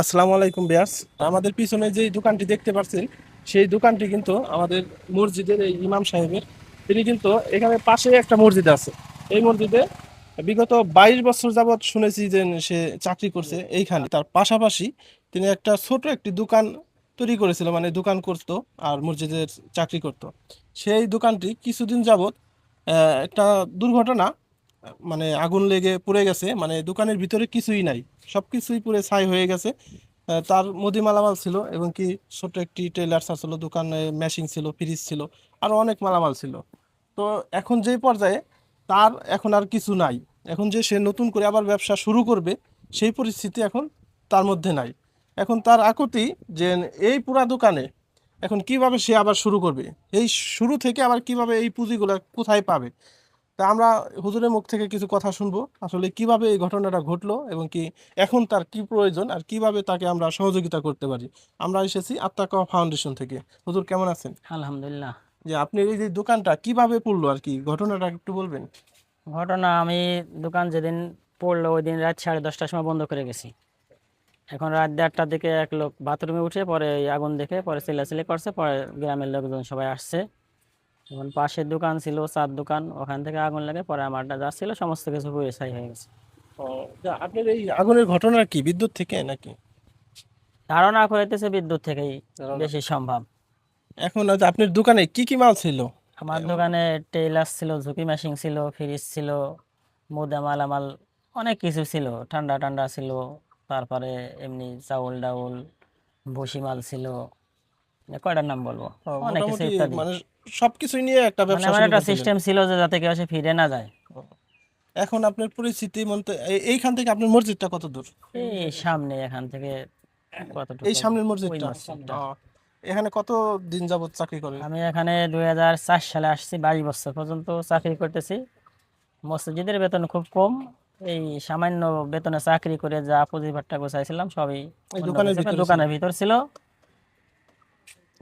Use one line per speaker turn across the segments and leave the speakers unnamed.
আসসালামু আলাইকুম বিয়াস। আমাদের পিছনে যে দোকানটি দেখতে পাচ্ছেন সেই দোকানটি কিন্তু আমাদের মসজিদের এই ইমাম সাহেবের। তিনি কিন্তু এখানে পাশে একটা মসজিদ আছে। এই মসজিদে বিগত 22 বছর যাবত শুনেছি যে সে চাকরি করছে এইখানে। তার পাশাপাশি তিনি একটা ছোট একটি দোকান তৈরি করেছিল, মানে দোকান করতো আর মসজিদের চাকরি করত। সেই দোকানটি কিছুদিন যাবত একটা দুর্ঘটনা, মানে আগুন লেগে পুড়ে গেছে। মানে দোকানের ভিতরে কিছুই নাই, সবকিছুই পুড়ে ছাই হয়ে গেছে। তার মুদি মালামাল ছিল এবং কি ছোট একটি টেলার্স ছিল, দোকানে মেশিন ছিল, ফ্রিজ ছিল, আরো অনেক মালামাল ছিল। তো এখন যে পর্যায়ে তার এখন আর কিছু নাই। এখন যে সে নতুন করে আবার ব্যবসা শুরু করবে সেই পরিস্থিতি এখন তার মধ্যে নাই। এখন তার আকুতি যে এই পুরা দোকানে এখন কিভাবে সে আবার শুরু করবে, এই শুরু থেকে আবার কিভাবে এই পুঁজিগুলো কোথায় পাবে। তা আমরা হুজুরের মুখ থেকে কিছু কথা শুনবো, আসলে কিভাবে এই ঘটনাটা ঘটলো এবং কি এখন তার কি প্রয়োজন আর কিভাবে তাকে আমরা সহযোগিতা করতে পারি। আমরা এসেছি আত্মাকা ফাউন্ডেশন থেকে। হুজুর কেমন আছেন?
আলহামদুলিল্লাহ।
যে আপনি এই যে দোকানটা কিভাবে পড়লো আর কি, ঘটনাটা একটু বলবেন?
ঘটনা, আমি দোকান যেদিন পড়লো ওই দিন রাত 10:30টার সময় বন্ধ করে গেছি। এখন রাত 1:30টার দিকে এক লোক বাথরুমে উঠে পরে এই আগুন দেখে পরে চিল্লাচিল্লি করছে, পরে গ্রামের লোকজন সবাই আসছে। এখন পাশের দোকান ছিল, চার দোকান, ওখান থেকে আগুন লাগে, পরে আমারটা যা ছিল সমস্ত কিছু পুড়ে ছাই হয়ে গেছে।
ও, তা আপনার এই আগুনের ঘটনা কি বিদ্যুৎ থেকে নাকি?
ধারণা করিতেছে বিদ্যুৎ থেকেই বেশি সম্ভব।
এখন হয়তো আপনার দোকানে কি কি মাল ছিল?
আমার দোকানে টেইলার্স ছিল, ঝুঁকি মেশিন ছিল, ফ্রিজ ছিল, মুদা মালামাল অনেক কিছু ছিল, ঠান্ডা ঠান্ডা ছিল, তারপরে এমনি চাউল ডাউল ভুসি মাল ছিল। কয়টার নাম বলবো, অনেক কিছু
মোটামুটি
ইত্যাদি।
মানে সবকিছু নিয়ে একটা
মানে
ব্যবসা
আমার
শুরু
একটা
করছিলেন।
সিস্টেম ছিল যে যাতে কেউ এসে ফিরে না যায়।
ও, এখন আপনার পরিস্থিতি মধ্যে এইখান থেকে আপনার মসজিদটা কত দূর?
এই সামনে এখান থেকে
এই
কতটুকু,
সামনের
ওই
মসজিদটা?
মসজিদটা।
ও, এখানে কত দিন যাবত চাকরি করেন?
আমি এখানে 2004 সালে আসছি, 22 বছর পর্যন্ত চাকরি করতেছি। মসজিদের বেতন খুব কম, এই সামান্য বেতনে চাকরি করে যা পুঁজি ভাট্টা গোছাইছিলাম সবই
এই
বন্ধ
দোকানের
হয়েছে।
ভিতরে ছিল?
দোকানের ভিতর ছিল,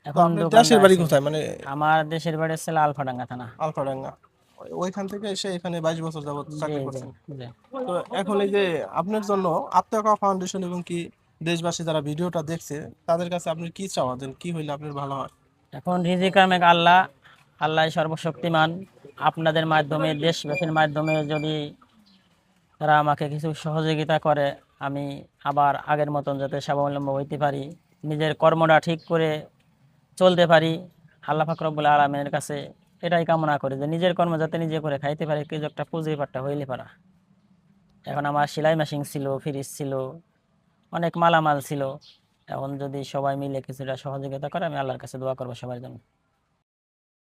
তো
এখন
আপনার
দোকানটা
দেশের বাড়ি
আছে।
কোথায়, মানে?
আমার দেশের বাড়ি ছিল আলফাডাঙ্গা থানা।
আলফাডাঙ্গা। ওইখান থেকে এসে এখানে 22 বছর যাবত
জি
চাকরি
জি
করছেন।
জি।
তো এখন এই যে আপনার জন্য আত্মাকা ফাউন্ডেশন এবং কি দেশবাসী যারা ভিডিওটা দেখছে তাদের কাছে আপনি কি চাওয়া দেন, কি হইলে আপনার ভালো হয়?
এখন রিজিক মেঘ আল্লাহ, আল্লাহ সর্বশক্তিমান। আপনাদের মাধ্যমে, দেশবাসীর মাধ্যমে যদি তারা আমাকে কিছু সহযোগিতা করে, আমি আবার আগের মতন যাতে স্বাবলম্বী হইতে পারি, নিজের কর্মটা ঠিক করে চলতে পারি। আল্লাহ পাক রব্বুল আলামিনের কাছে এটাই কামনা করি যে নিজের কর্ম যাতে নিজে করে খাইতে পারি, কিছু একটা পুঁজি পাট্টা হইলে পারা। এখন আমার সেলাই মেশিন ছিল, ফ্রিজ ছিল, অনেক মালামাল ছিল। এখন যদি সবাই মিলে কিছুটা সহযোগিতা করে, আমি আল্লাহর কাছে দোয়া করবো সবার জন্য।